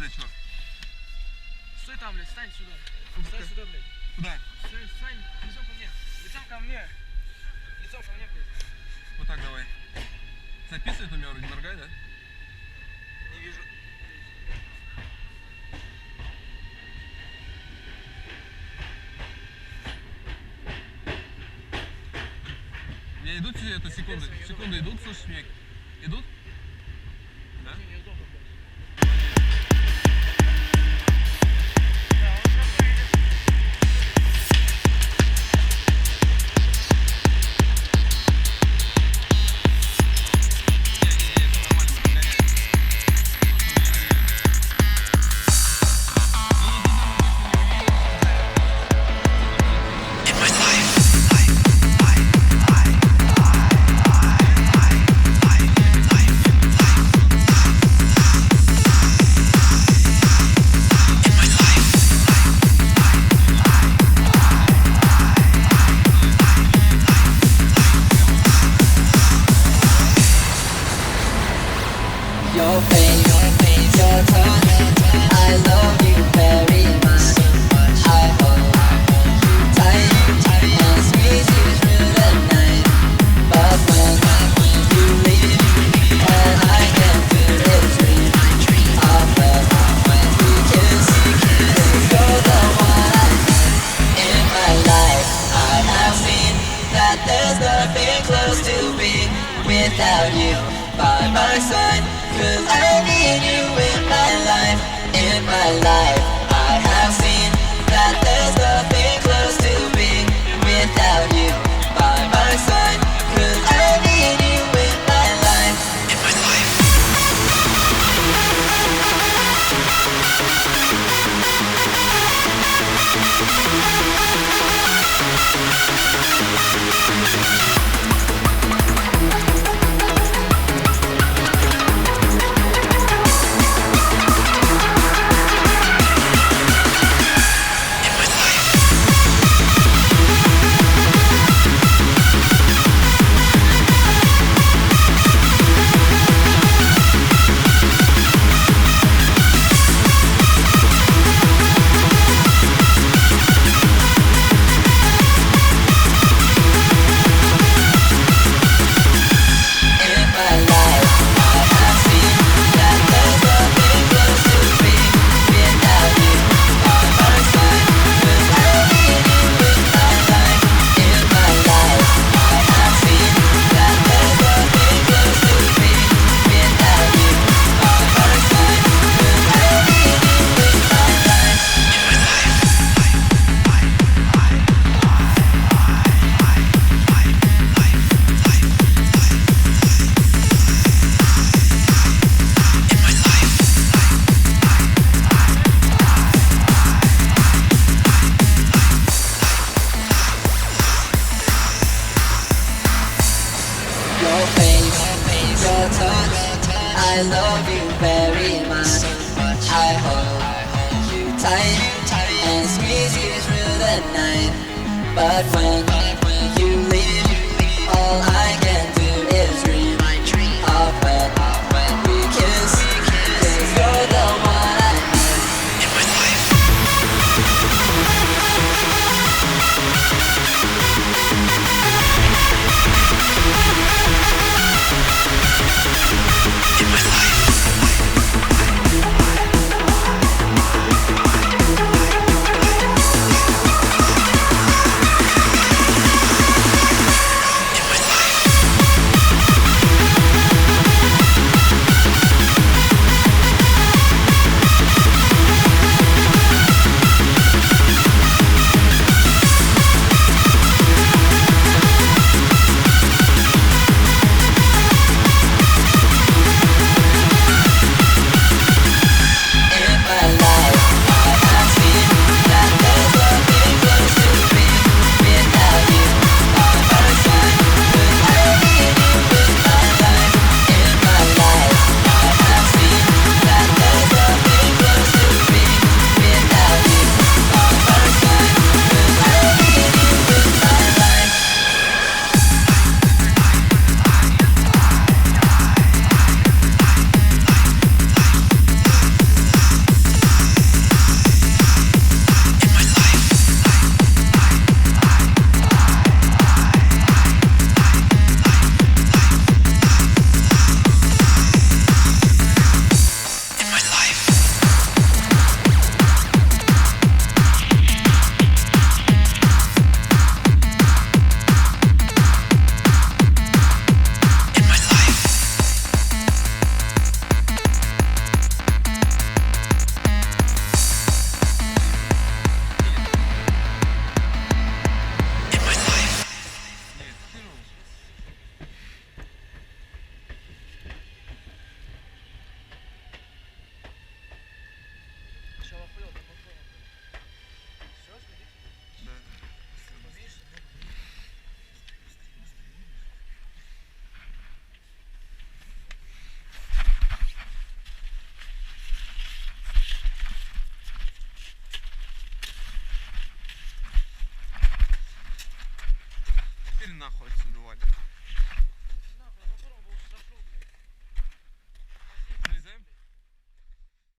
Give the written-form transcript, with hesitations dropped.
блядь, чувак? Стой там, блядь, стань сюда. Встань сюда, блядь. Куда? Стань, лицом ко мне. Лицом ко мне. Лицом ко мне, блядь. Вот так давай. Записывает у меня вроде, моргай, да? Не вижу. У меня идут эту секунды идут, слышишь меня? Идут? Да? Неудобно, блядь. Your face, your touch, I love you very much. I hold you tight and squeeze you through the night. But when you leave, all I can do is dream of when we kiss. 'Cause you're the one I need in my life. I have seen that there's nothing close to being without you by my side. 'Cause I need you in my life, in my life. I have seen that there's nothing close to being without you by my side. 'Cause I need you in my life, in my life. Your face, your touch, I love you very much. I hold you tight and squeeze you through the night. But when you leave, all I can do is dream of when we kiss. 'Cause you're the one I need in my life. In my life. нахуй отсюда, Валя.